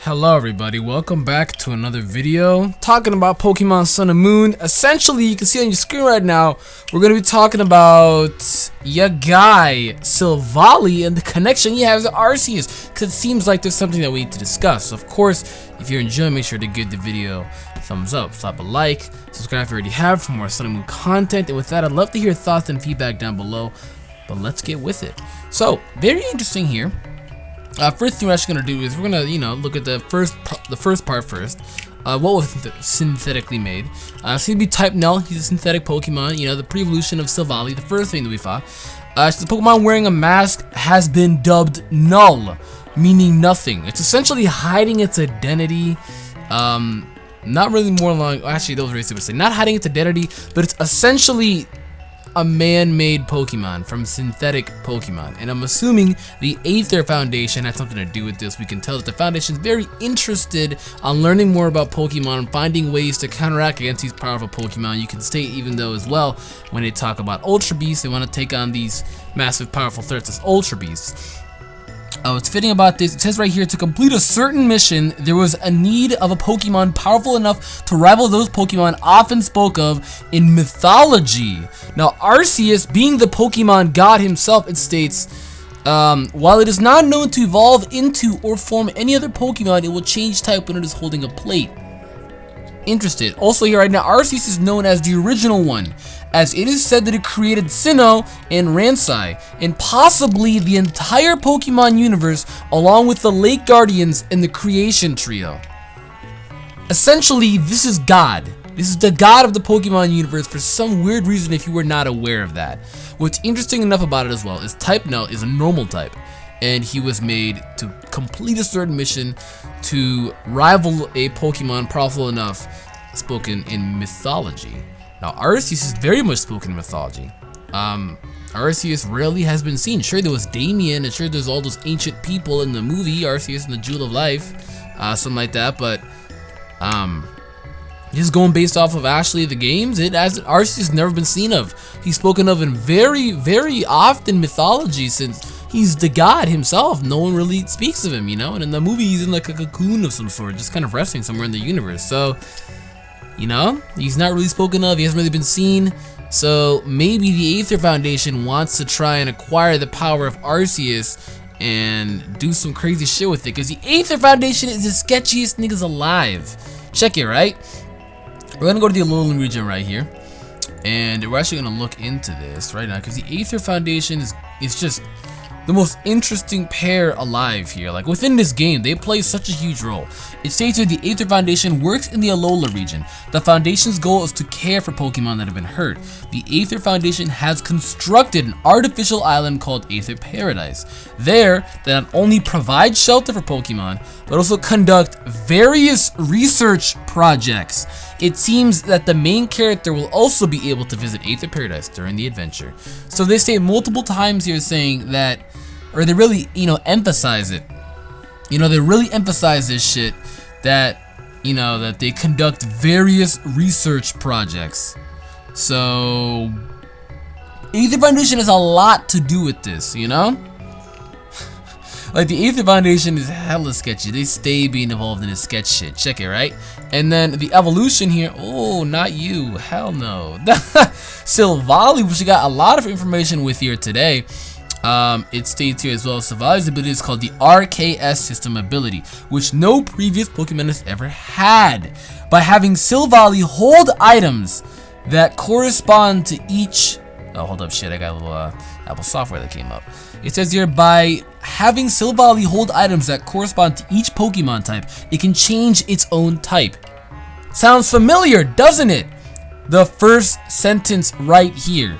Hello everybody, welcome back to another video talking about Pokemon Sun and Moon. Essentially, you can see on your screen right now, we're going to be talking about your guy, Silvally, and the connection he has to Arceus, because it seems like there's something that we need to discuss. Of course, if you're enjoying, make sure to give the video a thumbs up, slap a like, subscribe if you already have for more Sun and Moon content, and with that, I'd love to hear thoughts and feedback down below, but let's get with it. So, very interesting here. First thing we're actually gonna do is we're gonna, look at the first part first. What was synthetically made? It's gonna be Type Null. He's a synthetic Pokemon. The pre-evolution of Silvally. The first thing that we fought. The Pokemon wearing a mask has been dubbed Null, meaning nothing. It's essentially hiding its identity. Not really more long. Actually, that was very stupid to say. Not hiding its identity, but it's essentially a man-made Pokemon from synthetic Pokemon, and I'm assuming the Aether Foundation had something to do with this. We can tell that the Foundation is very interested on learning more about Pokemon and finding ways to counteract against these powerful Pokemon. You can state even though as well when they talk about Ultra Beasts, they want to take on these massive powerful threats as Ultra Beasts. What's fitting about this, it says right here, to complete a certain mission, there was a need of a Pokemon powerful enough to rival those Pokemon often spoke of in mythology. Now, Arceus, being the Pokemon god himself, it states, while it is not known to evolve into or form any other Pokemon, it will change type when it is holding a plate. Interested. Also here right now, Arceus is known as the original one, as it is said that it created Sinnoh and Ransai, and possibly the entire Pokemon universe, along with the Lake Guardians and the Creation Trio. Essentially, this is God. This is the god of the Pokemon universe for some weird reason if you were not aware of that. What's interesting enough about it as well is Type Null is a normal type, and he was made to complete a certain mission to rival a Pokemon powerful enough spoken in mythology. Now, Arceus is very much spoken in mythology. Arceus rarely has been seen. Sure, there was Damien, and sure, there's all those ancient people in the movie, Arceus and the Jewel of Life, something like that, but, just going based off of actually the games, Arceus has never been seen of. He's spoken of in very, very often mythology since he's the god himself. No one really speaks of him, and in the movie, he's in like a cocoon of some sort, just kind of resting somewhere in the universe, so he's not really spoken of, he hasn't really been seen, so maybe the Aether Foundation wants to try and acquire the power of Arceus and do some crazy shit with it, because the Aether Foundation is the sketchiest niggas alive. Check it, right? We're gonna go to the Alolan region right here, and we're actually gonna look into this right now, because the Aether Foundation is just the most interesting pair alive here. Like, within this game, they play such a huge role. It states that the Aether Foundation works in the Alola region. The Foundation's goal is to care for Pokemon that have been hurt. The Aether Foundation has constructed an artificial island called Aether Paradise. There, they not only provide shelter for Pokemon, but also conduct various research projects. It seems that the main character will also be able to visit Aether Paradise during the adventure. So they state multiple times here saying that, or they really, emphasize it. They really emphasize this shit that, that they conduct various research projects. So, Aether Foundation has a lot to do with this, Like, the Aether Foundation is hella sketchy. They stay being involved in this sketch shit. Check it, right? And then the evolution here. Oh, not you. Hell no. Silvally, which we got a lot of information with here today. It states here as well, Silvally's ability is called the RKS System ability, which no previous Pokemon has ever had. By having Silvally hold items that correspond to each... Oh, hold up, shit, I got a little Apple software that came up. It says here, by having Silvally hold items that correspond to each Pokemon type, it can change its own type. Sounds familiar, doesn't it? The first sentence right here.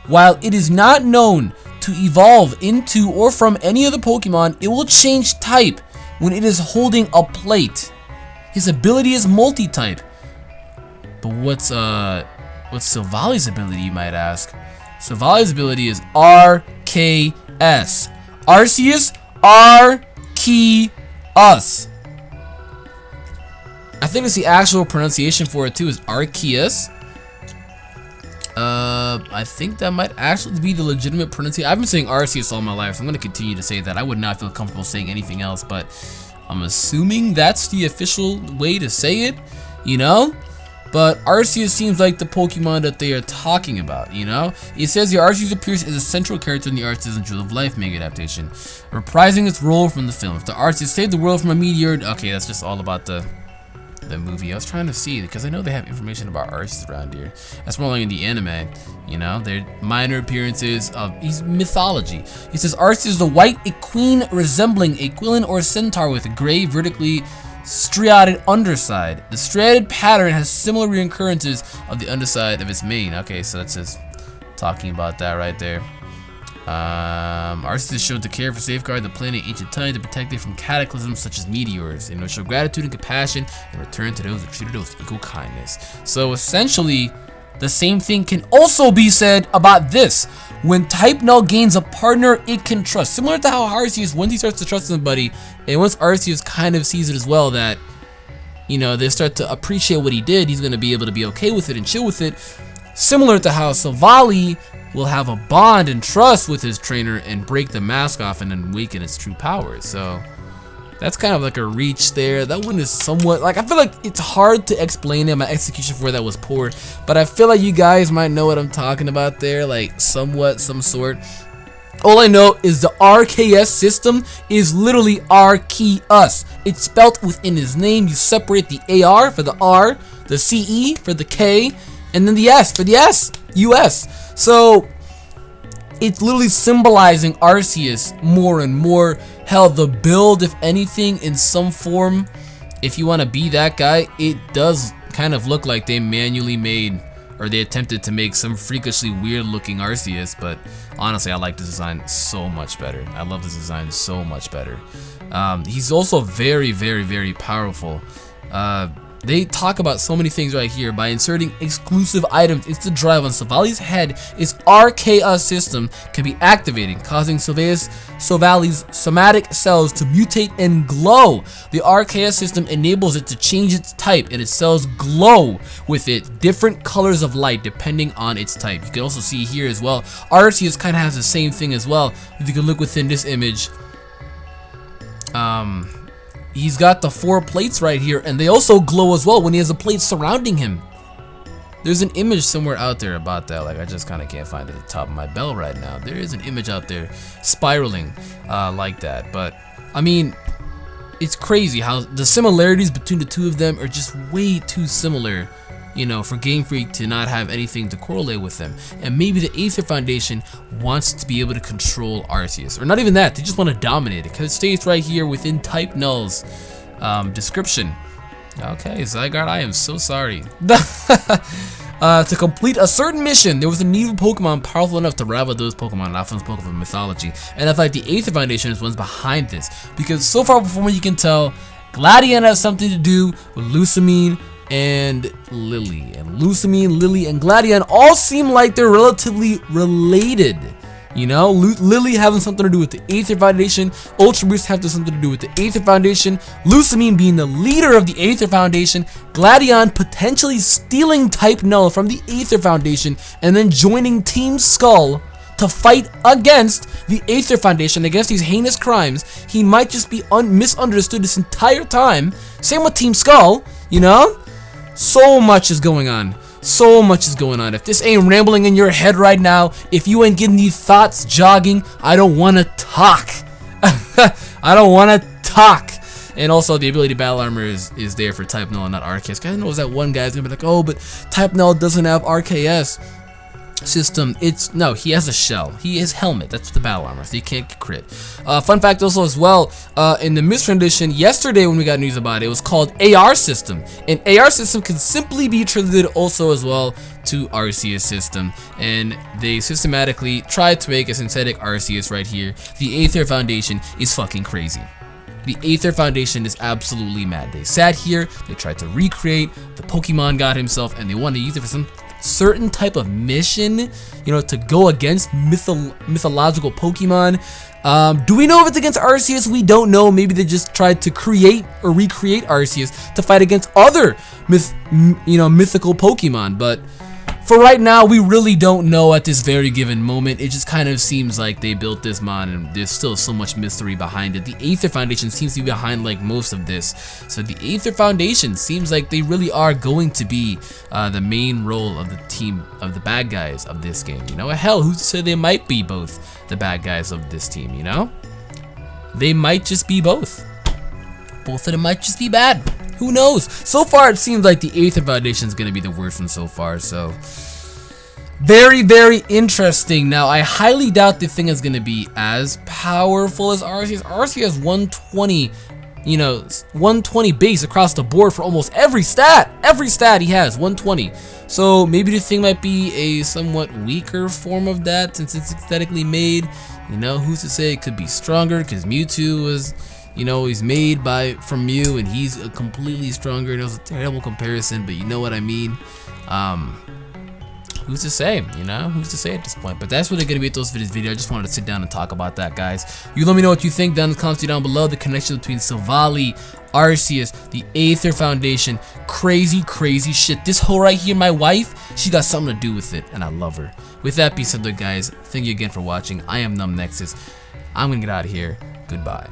While it is not known to evolve into or from any other Pokemon, it will change type when it is holding a plate. His ability is Multitype. But what's Silvally's ability, you might ask? Silvally's ability is RKS. Arceus RKS. I think it's the actual pronunciation for it too, is Arceus. I think that might actually be the legitimate pronunciation. I've been saying Arceus all my life, so I'm going to continue to say that. I would not feel comfortable saying anything else, but I'm assuming that's the official way to say it, you know? But Arceus seems like the Pokemon that they are talking about, you know? It says the Arceus appears as a central character in the Arceus and Jewel of Life manga adaptation, reprising its role from the film. If the Arceus saved the world from a meteor, okay, that's just all about the movie. I was trying to see, because I know they have information about Arceus around here. That's more like in the anime, you know? They're minor appearances of his mythology. It says Arceus is the white equine resembling a Quillen or centaur with a gray vertically striated underside. The striated pattern has similar reoccurrences of the underside of its mane. Okay, so that's just talking about that right there. Arceus is shown to care for safeguard the planet ancient time to protect it from cataclysms such as meteors, and show gratitude and compassion and return to those who treated it with equal kindness. So essentially, the same thing can also be said about this. When Type Null gains a partner it can trust, similar to how Arceus, once he starts to trust somebody, and once Arceus kind of sees it as well that, you know, they start to appreciate what he did, he's going to be able to be okay with it and chill with it. Similar to how Silvally will have a bond and trust with his trainer and break the mask off and then awaken its true powers. So that's kind of like a reach there. That one is somewhat, like, I feel like it's hard to explain it. My execution for that was poor, but I feel like you guys might know what I'm talking about there, like somewhat, some sort. All I know is the RKS system is literally Arceus. It's spelt within his name. You separate the AR for the R, the CE for the K, and then the S for the S, US. So it's literally symbolizing Arceus more and more. Hell, the build, if anything, in some form, if you want to be that guy, it does kind of look like they manually made, or they attempted to make some freakishly weird looking Arceus, but honestly, I like this design so much better. I love this design so much better. He's also very, very, very powerful. They talk about so many things right here. By inserting exclusive items into the drive on Silvally's head, its RKS system can be activated, causing Silvally's somatic cells to mutate and glow. The RKS system enables it to change its type, and its cells glow with it different colors of light depending on its type. You can also see here as well, Arceus kind of has the same thing as well. If you can look within this image, he's got the 4 plates right here, and they also glow as well when he has a plate surrounding him. There's an image somewhere out there about that, like I just kind of can't find it at the top of my bell right now. There is an image out there spiraling like that, but I mean, it's crazy how the similarities between the two of them are just way too similar, you know, for Game Freak to not have anything to correlate with them. And maybe the Aether Foundation wants to be able to control Arceus, or not even that, they just want to dominate it, because it states right here within Type Null's description. Okay, Zygarde, I am so sorry. To complete a certain mission, there was a need of Pokemon powerful enough to rival those Pokemon not from Pokemon mythology, and I feel like the Aether Foundation is one's behind this, because so far from what you can tell, Gladion has something to do with Lusamine and Lily, and Lusamine, Lily, and Gladion all seem like they're relatively related. You know, Lily having something to do with the Aether Foundation, Ultra Boost having something to do with the Aether Foundation, Lusamine being the leader of the Aether Foundation, Gladion potentially stealing Type Null from the Aether Foundation, and then joining Team Skull to fight against the Aether Foundation, against these heinous crimes. He might just be misunderstood this entire time. Same with Team Skull, you know? So much is going on. So much is going on. If this ain't rambling in your head right now, if you ain't getting these thoughts jogging, I don't want to talk. I don't want to talk. And also, the ability Battle Armor is there for Type Null and not RKS. I know that one guy's gonna be like, oh, but Type Null doesn't have RKS system. No, he has a shell. He has helmet. That's the battle armor, so he can't crit. Fun fact also as well, in the Mist rendition yesterday when we got news about it, it was called AR system, and AR system can simply be translated also as well to Arceus system, and they systematically tried to make a synthetic Arceus right here. The Aether Foundation is fucking crazy. The Aether Foundation is absolutely mad. They sat here, they tried to recreate the Pokemon God himself, and they wanted to use it for some certain type of mission, you know, to go against mythological Pokemon. Do we know if it's against Arceus? We don't know. Maybe they just tried to create or recreate Arceus to fight against other mythical Pokemon. But for right now, we really don't know at this very given moment. It just kind of seems like they built this mod and there's still so much mystery behind it. The Aether Foundation seems to be behind like most of this. So the Aether Foundation seems like they really are going to be the main role of the team of the bad guys of this game. You know, hell, who said they might be both the bad guys of this team, you know? They might just be both. Both of them might just be bad. Who knows? So far, it seems like the Aether Foundation is going to be the worst one so far, so very, very interesting. Now, I highly doubt the thing is going to be as powerful as Arceus. Arceus has 120, you know, 120 base across the board for almost every stat. Every stat he has, 120. So maybe the thing might be a somewhat weaker form of that since it's aesthetically made. You know, who's to say it could be stronger because Mewtwo was... You know, he's made from Mew, and he's a completely stronger. And it was a terrible comparison, but you know what I mean. Who's to say? You know, who's to say at this point? But that's what they're gonna be at those video. I just wanted to sit down and talk about that, guys. You let me know what you think down in the comments down below. The connection between Silvally, Arceus, the Aether Foundation, crazy, crazy shit. This hoe right here, my wife, she got something to do with it, and I love her. With that being said, guys, thank you again for watching. I am Numbnexus. I'm gonna get out of here. Goodbye.